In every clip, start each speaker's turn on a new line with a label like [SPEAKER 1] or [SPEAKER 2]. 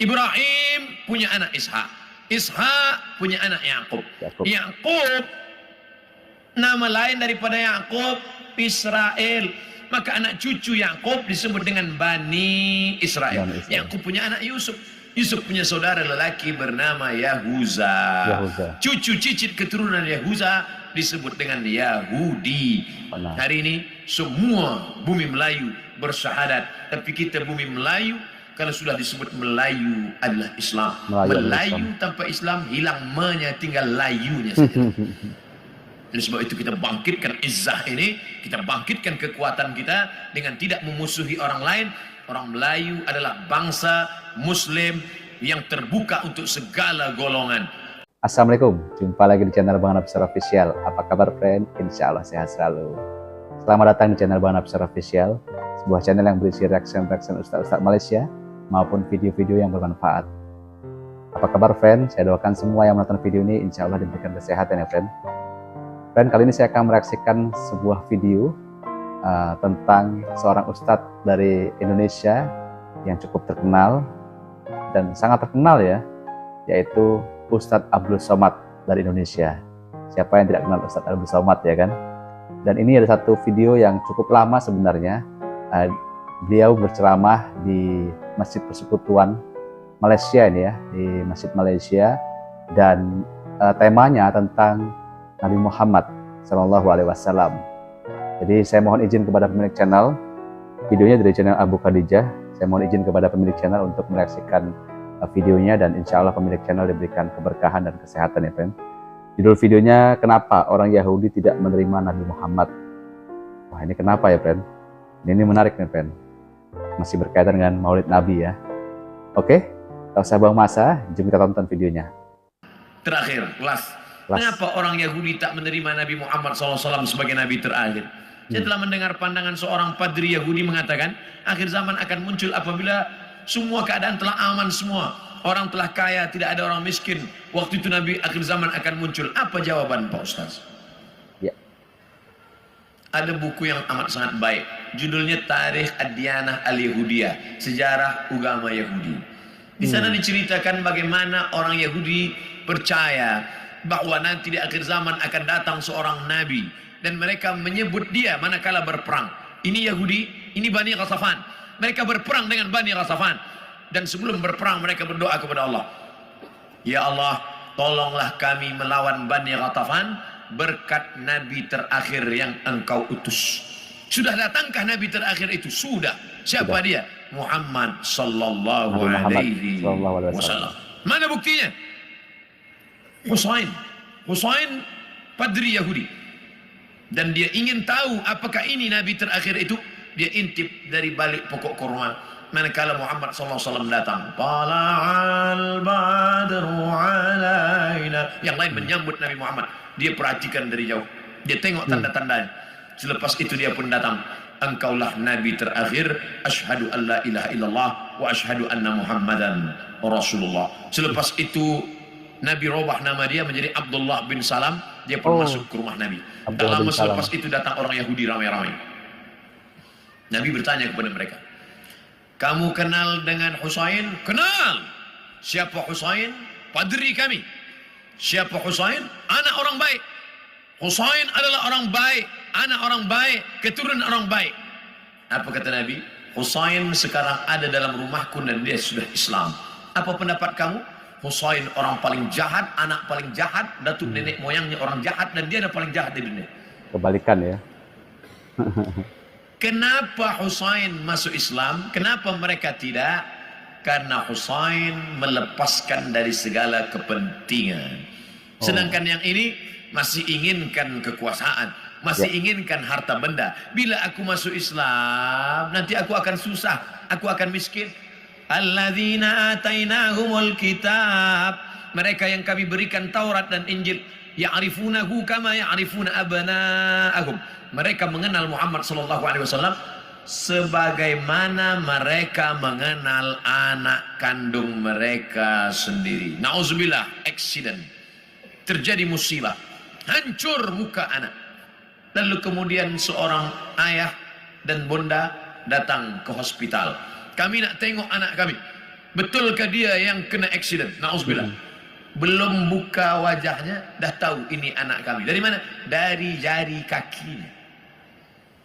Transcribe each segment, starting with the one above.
[SPEAKER 1] Ibrahim punya anak Ishak. Ishak punya anak Yakub. Yakub nama lain daripada Yakub Israel. Maka anak cucu Yakub disebut dengan Bani Israel. Yakub punya anak Yusuf. Yusuf punya saudara lelaki bernama Yahuza. Cucu cicit keturunan Yahuza disebut dengan Yahudi. Hari ini semua bumi Melayu bersyahadat. Tapi kita bumi Melayu, kalau sudah disebut Melayu adalah Islam. Melayu tanpa Islam hilang me-nya, tinggal layunya saja. Oleh sebab itu kita bangkitkan izzah ini, kita bangkitkan kekuatan kita dengan tidak memusuhi orang lain. Orang Melayu adalah bangsa Muslim yang terbuka untuk segala golongan.
[SPEAKER 2] Assalamualaikum, jumpa lagi di channel Bang Nafsar Official. Apa kabar friend? Insya Allah sehat selalu. Selamat datang di channel Bang Nafsar Official, sebuah channel yang berisi reaction Ustaz-Ustaz Malaysia maupun video-video yang bermanfaat. Apa kabar friend? Saya doakan semua yang menonton video ini insya Allah diberikan kesehatan ya friend. Friend, kali ini saya akan mereaksikan sebuah video tentang seorang ustadz dari Indonesia yang cukup terkenal dan sangat terkenal ya, yaitu Ustadz Abdul Somad dari Indonesia. Siapa yang tidak kenal Ustadz Abdul Somad ya kan? Dan ini ada satu video yang cukup lama sebenarnya. Beliau berceramah di Masjid Persekutuan Malaysia ini ya, di Masjid Malaysia, dan temanya tentang Nabi Muhammad SAW. Jadi saya mohon izin kepada pemilik channel, videonya dari channel Abu Khadijah. Saya mohon izin kepada pemilik channel untuk mereaksikan videonya, dan insya Allah pemilik channel diberikan keberkahan dan kesehatan ya friend. Judul videonya, kenapa orang Yahudi tidak menerima Nabi Muhammad. Wah, ini kenapa ya friend? Ini menarik nih friend, masih berkaitan dengan Maulid Nabi ya. Oke, tak usah buang masa, jom kita tonton videonya.
[SPEAKER 1] Terakhir, kenapa orang Yahudi tak menerima Nabi Muhammad SAW sebagai Nabi terakhir? Saya telah mendengar pandangan seorang padri Yahudi mengatakan, akhir zaman akan muncul apabila semua keadaan telah aman semua. Orang telah kaya, tidak ada orang miskin. Waktu itu Nabi akhir zaman akan muncul. Apa jawaban Pak Ustaz?
[SPEAKER 2] Ya.
[SPEAKER 1] Ada buku yang amat sangat baik. Judulnya Tarikh Ad-Diyanah Al-Yahudiyah, Sejarah Agama Yahudi. Di sana diceritakan bagaimana orang Yahudi percaya bahwa nanti di akhir zaman akan datang seorang nabi, dan mereka menyebut dia manakala berperang. Ini Yahudi, ini Bani Ghatafan. Mereka berperang dengan Bani Ghatafan, dan sebelum berperang mereka berdoa kepada Allah, ya Allah, tolonglah kami melawan Bani Ghatafan berkat nabi terakhir yang engkau utus. Sudah datangkah nabi terakhir itu? Sudah. Siapa dia? Muhammad sallallahu alaihi wasallam. Mana buktinya? Husain padri Yahudi, dan dia ingin tahu apakah ini nabi terakhir itu. Dia intip dari balik pokok kurma manakala Muhammad SAW datang. Tala'al badru alaina. Yang lain menyambut Nabi Muhammad, dia perhatikan dari jauh, dia tengok tanda-tandanya. Selepas itu dia pun datang. Engkaulah nabi terakhir. Asyhadu an la ilaha illallah wa asyhadu anna Muhammadan Rasulullah. Selepas itu Nabi robah nama dia menjadi Abdullah bin Salam. Dia pun masuk ke rumah Nabi. Tak lama selepas itu datang orang Yahudi ramai-ramai. Nabi bertanya kepada mereka, kamu kenal dengan Husain? Kenal. Siapa Husain? Padri kami. Siapa Husain? Anak orang baik. Husain adalah orang baik, anak orang baik, keturunan orang baik. Apa kata Nabi? Husain sekarang ada dalam rumahku dan dia sudah Islam. Apa pendapat kamu? Husain orang paling jahat, anak paling jahat, datuk nenek moyangnya orang jahat, dan dia ada paling jahat di dunia.
[SPEAKER 2] Kebalikan ya.
[SPEAKER 1] Kenapa Husain masuk Islam? Kenapa mereka tidak? Karena Husain melepaskan dari segala kepentingan. Sedangkan yang ini masih inginkan kekuasaan, masih inginkan harta benda. Bila aku masuk Islam, nanti aku akan susah, aku akan miskin. Alladzina atainahumul kitab, mereka yang kami berikan Taurat dan Injil, ya'rifunahu kama ya'rifuna abna'ahum. Mereka mengenal Muhammad SAW sebagaimana mereka mengenal anak kandung mereka sendiri. Nauzubillah, accident, terjadi musibah, hancur muka anak. Lalu kemudian seorang ayah dan bunda datang ke hospital. Kami nak tengok anak kami. Betulkah dia yang kena accident? Nauzubillah. Belum buka wajahnya, dah tahu ini anak kami. Dari mana? Dari jari kakinya.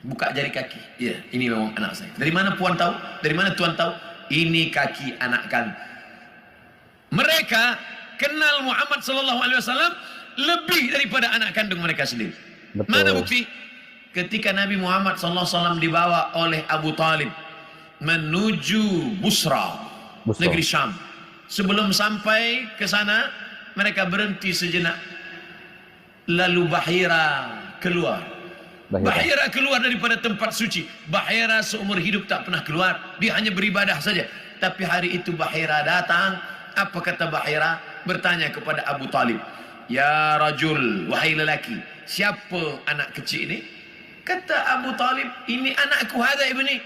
[SPEAKER 1] Buka jari kaki. Ya, ini memang anak saya. Dari mana puan tahu? Dari mana tuan tahu? Ini kaki anak kami. Mereka kenal Muhammad sallallahu alaihi wasallam lebih daripada anak kandung mereka sendiri.
[SPEAKER 2] Betul.
[SPEAKER 1] Mana bukti? Ketika Nabi Muhammad sallallahu alaihi wasallam dibawa oleh Abu Talib menuju Busra, negeri Syam. Sebelum sampai ke sana, mereka berhenti sejenak. Lalu Bahira keluar. Bahira keluar daripada tempat suci. Bahira seumur hidup tak pernah keluar. Dia hanya beribadah saja. Tapi hari itu Bahira datang. Apa kata Bahira? Bertanya kepada Abu Talib. Ya rajul, wahai lelaki, siapa anak kecil ini? Kata Abu Talib, ini anakku hada ibni.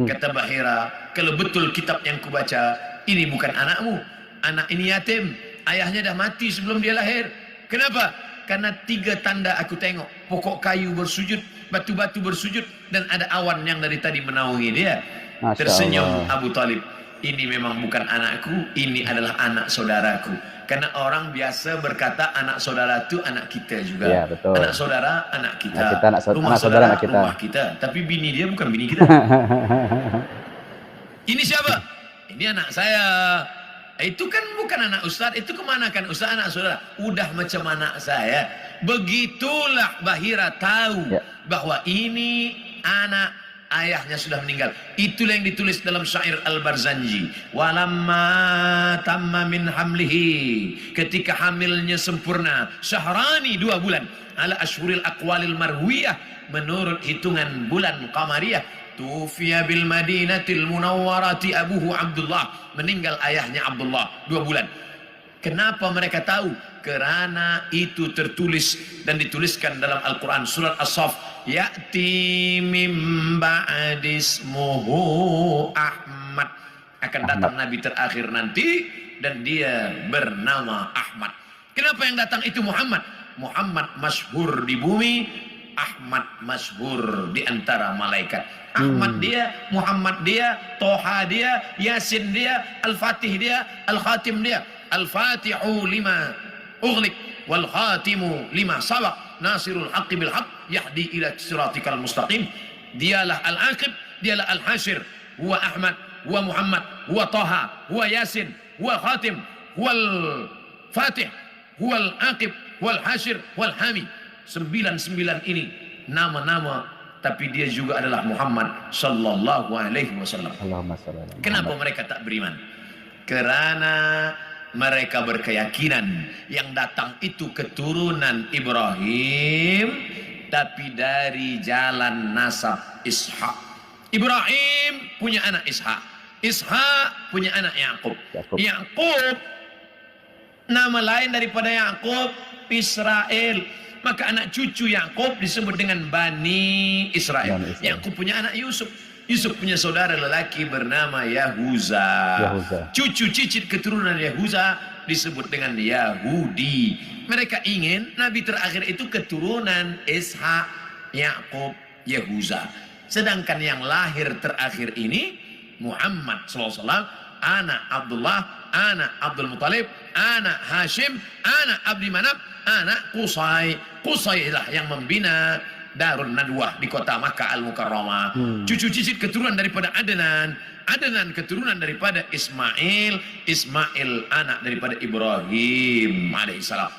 [SPEAKER 1] Kata Bahira, kalau betul kitab yang kubaca, ini bukan anakmu. Anak ini yatim. Ayahnya dah mati sebelum dia lahir. Kenapa? Karena 3 tanda aku tengok. Pokok kayu bersujud, batu-batu bersujud, dan ada awan yang dari tadi menaungi dia.
[SPEAKER 2] Masya
[SPEAKER 1] Tersenyum
[SPEAKER 2] Allah.
[SPEAKER 1] Abu Talib. Ini memang bukan anakku, ini adalah anak saudaraku. Karena orang biasa berkata anak saudara itu anak kita juga.
[SPEAKER 2] Ya, betul.
[SPEAKER 1] Anak saudara anak kita.
[SPEAKER 2] Anak kita,
[SPEAKER 1] Rumah
[SPEAKER 2] anak saudara anak kita.
[SPEAKER 1] rumah kita. Tapi bini dia bukan bini kita. Ini siapa? Ini anak saya. Itu kan bukan anak ustaz. Itu kemana kan ustaz, anak saudara? Udah macam anak saya. Begitulah Bahira tahu bahwa ini anak ayahnya sudah meninggal. Itulah yang ditulis dalam syair Al-Barzanji. Walamma tamma min hamlihi. Ketika hamilnya sempurna. Syahrani 2 bulan. Ala ashhuril aqwalil marwiyah. Menurut hitungan bulan qamariyah. Tufiya bil madinatil munawwarati abuhu Abdullah. Meninggal ayahnya Abdullah 2 bulan. Kenapa mereka tahu? Kerana itu tertulis dan dituliskan dalam Al-Quran surat As-Saff. Ya'ti mim ba'dismuhu Ahmad. Akan datang Nabi terakhir nanti dan dia bernama Ahmad. Kenapa yang datang itu Muhammad? Muhammad masyhur di bumi, Ahmad masyhur di antara malaikat. Ahmad dia, Muhammad dia, Toha dia, Yasin dia, Al-Fatih dia, Al-Khatim dia. Al-Fatihu lima ughliq wal khatimu lima sabaq nasirul haqqi bil haqq yahdi ila siratikal mustaqim. Dialah Al-Aqib, dialah Al-Hashir, huwa Ahmad, huwa Muhammad, huwa Toha, huwa Yasin, huwa Khatim, huwa Al-Fatih, huwa Al-Aqib, huwa Al-Hashir, huwa Al-Hami. 99 ini nama-nama, tapi dia juga adalah Muhammad sallallahu alaihi wasallam.
[SPEAKER 2] Allahumma shalli ala Muhammad.
[SPEAKER 1] Kenapa mereka tak beriman? Kerana mereka berkeyakinan yang datang itu keturunan Ibrahim, tapi dari jalan nasab Ishak. Ibrahim punya anak Ishak. Ishak punya anak Yakub. Yakub nama lain daripada Yakub Israel. Maka anak cucu Yakub disebut dengan Bani Israel. Yakub punya anak Yusuf. Yusuf punya saudara lelaki bernama Yahuza. Cucu cicit keturunan Yahuza disebut dengan Yahudi. Mereka ingin Nabi terakhir itu keturunan Ishak, Yakub, Yahuza. Sedangkan yang lahir terakhir ini Muhammad SAW, anak Abdullah, anak Abdul Muttalib, anak Hashim, anak Abdi Manaf, anak Qusay. Qusay lah yang membina Darun Nadwah di kota Makkah Al-Mukarramah. Cucu cicit keturunan daripada Adnan, Adnan keturunan daripada Ismail, Ismail anak daripada Ibrahim alaihissalam.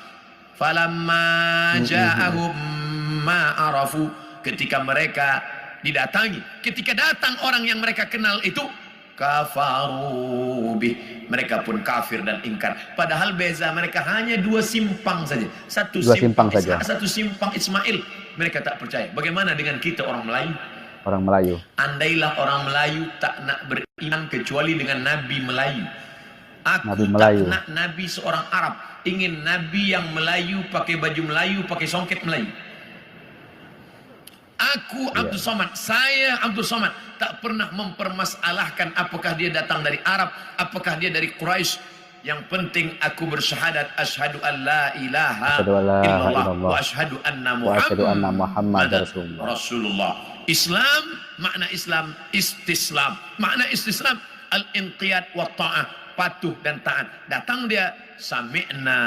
[SPEAKER 1] Falamma ja'ahum ma arafu, ketika mereka didatangi, ketika datang orang yang mereka kenal itu, kafaru bih, mereka pun kafir dan ingkar. Padahal beza mereka hanya 2 simpang saja. Satu simpang saja. Satu simpang Ismail. Mereka tak percaya. Bagaimana dengan kita orang Melayu?
[SPEAKER 2] Orang Melayu.
[SPEAKER 1] Andailah orang Melayu tak nak beriman kecuali dengan Nabi Melayu. Aku
[SPEAKER 2] Nabi
[SPEAKER 1] tak
[SPEAKER 2] Melayu.
[SPEAKER 1] nak Nabi seorang Arab. Ingin Nabi yang Melayu, pakai baju Melayu, pakai songket Melayu. Aku Abdul Somad, saya Abdul Somad tak pernah mempermasalahkan apakah dia datang dari Arab, apakah dia dari Quraisy. Yang penting aku bersyahadat asyhadu an la ilaha illallah wa asyhadu anna Muhammadar Rasulullah. Islam, makna Islam, istislam. Makna istislam, al-inqiyad wa ta'ah, patuh dan taat. Datang dia sami'na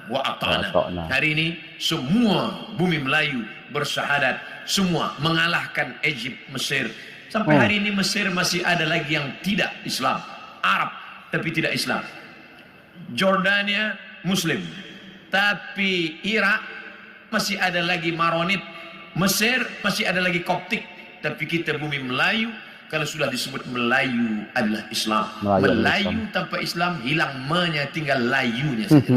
[SPEAKER 1] wa ata'na. Hari ini semua bumi Melayu bersyahadat, semua mengalahkan Egypt, Mesir. Sampai hari ini Mesir masih ada lagi yang tidak Islam, Arab tapi tidak Islam. Jordania Muslim, tapi Irak masih ada lagi Maronit. Mesir masih ada lagi Koptik, tapi kita bumi Melayu. Kalau sudah disebut Melayu adalah Islam. Melayu tanpa Islam hilang me-nya, tinggal layunya saja.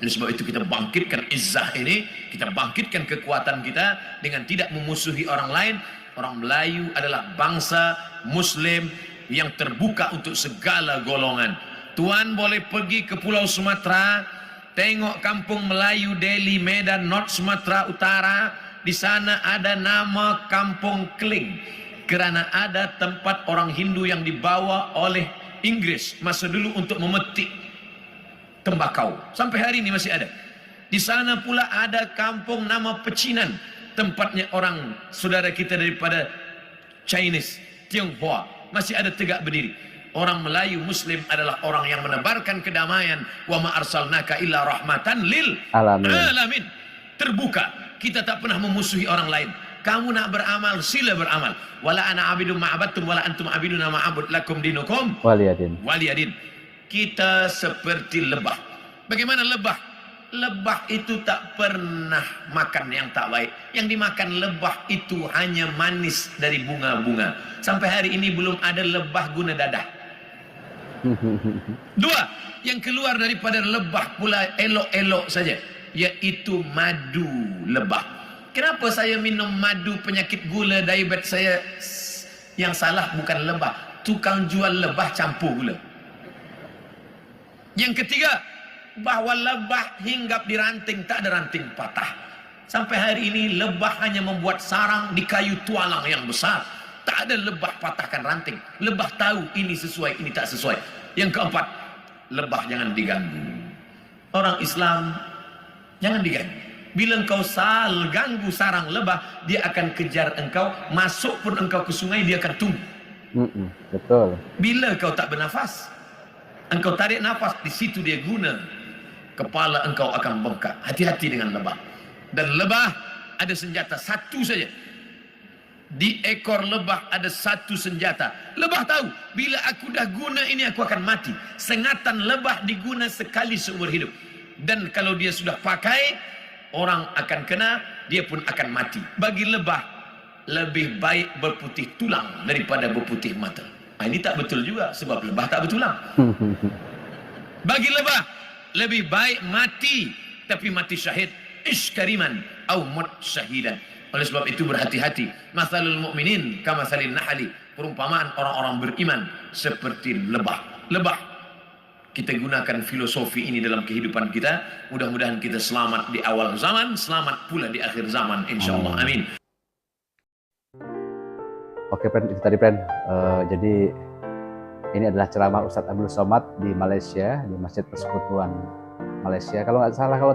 [SPEAKER 1] Oleh sebab itu kita bangkitkan izzah ini, kita bangkitkan kekuatan kita dengan tidak memusuhi orang lain. Orang Melayu adalah bangsa Muslim yang terbuka untuk segala golongan. Tuan boleh pergi ke Pulau Sumatera, tengok kampung Melayu Delhi, Medan, North Sumatera Utara. Di sana ada nama Kampung Kling. Kerana ada tempat orang Hindu yang dibawa oleh Inggris masa dulu untuk memetik tembakau. Sampai hari ini masih ada. Di sana pula ada kampung nama Pecinan, tempatnya orang saudara kita daripada Chinese, Tionghoa, masih ada tegak berdiri. Orang Melayu Muslim adalah orang yang menebarkan kedamaian. Wa ma arsalnaka illa rahmatan lil alamin. Terbuka. Kita tak pernah memusuhi orang lain. Kamu nak beramal, sila beramal. Wala ana abidun ma'abattum wala antum abiduna ma'abud lakum dinukum waliyadin. Waliyadin. Kita seperti lebah. Bagaimana lebah? Lebah itu tak pernah makan yang tak baik. Yang dimakan lebah itu hanya manis dari bunga-bunga. Sampai hari ini belum ada lebah guna dadah. Dua, yang keluar daripada lebah pula elok-elok saja, yaitu madu lebah. Kenapa saya minum madu penyakit gula, diabetes saya? Yang salah bukan lebah, tukang jual lebah campur gula. Yang ketiga, bahwa lebah hinggap di ranting, tak ada ranting patah. Sampai hari ini lebah hanya membuat sarang di kayu tualang yang besar. Tak ada lebah patahkan ranting. Lebah tahu ini sesuai, ini tak sesuai. Yang keempat, lebah jangan diganggu. Orang Islam jangan diganggu. Bila engkau ganggu sarang lebah, dia akan kejar engkau. Masuk pun engkau ke sungai, dia akan tunggu.
[SPEAKER 2] Betul.
[SPEAKER 1] Bila kau tak bernafas, engkau tarik nafas, di situ dia guna. Kepala engkau akan bengkak. Hati-hati dengan lebah. Dan lebah ada senjata satu saja. Di ekor lebah ada satu senjata. Lebah tahu, bila aku dah guna ini aku akan mati. Sengatan lebah diguna sekali seumur hidup. Dan kalau dia sudah pakai, orang akan kena, dia pun akan mati. Bagi lebah, lebih baik berputih tulang daripada berputih mata. Ini tak betul juga, sebab lebah tak bertulang. Bagi lebah, lebih baik mati, tapi mati syahid. Iskariman, au mut syahidan. Oleh sebab itu berhati-hati. Mathalul mu'minin kamathalin nahli. Perumpamaan orang-orang beriman seperti lebah. Lebah. Kita gunakan filosofi ini dalam kehidupan kita. Mudah-mudahan kita selamat di awal zaman, selamat pula di akhir zaman, insyaAllah. Amin.
[SPEAKER 2] Oke, Pren, itu tadi, Pren. Jadi ini adalah ceramah Ustadz Abdul Somad di Malaysia, di Masjid Persekutuan Malaysia. Kalau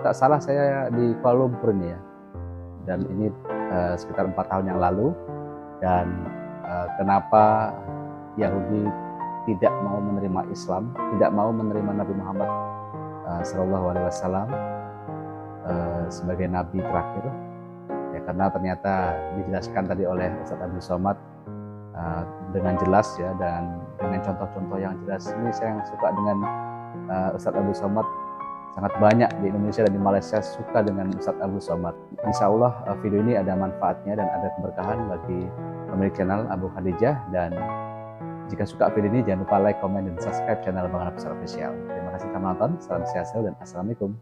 [SPEAKER 2] tak salah saya di Kuala Lumpur ini ya. Dan ini sekitar 4 tahun yang lalu. Dan kenapa Yahudi tidak mau menerima Islam, tidak mau menerima Nabi Muhammad SAW sebagai Nabi terakhir, ya karena ternyata dijelaskan tadi oleh Ustadz Abdul Somad dengan jelas ya, dan dengan contoh-contoh yang jelas. Ini saya yang suka dengan Ustadz Abdul Somad, sangat banyak di Indonesia dan di Malaysia suka dengan Ustadz Abdul Somad. Insya Allah video ini ada manfaatnya dan ada keberkahan bagi pemilik channel Abu Khadijah. Dan jika suka video ini, jangan lupa like, komen, dan subscribe channel Bang Nafsar Official. Terima kasih telah menonton. Salam sehat selalu dan assalamualaikum.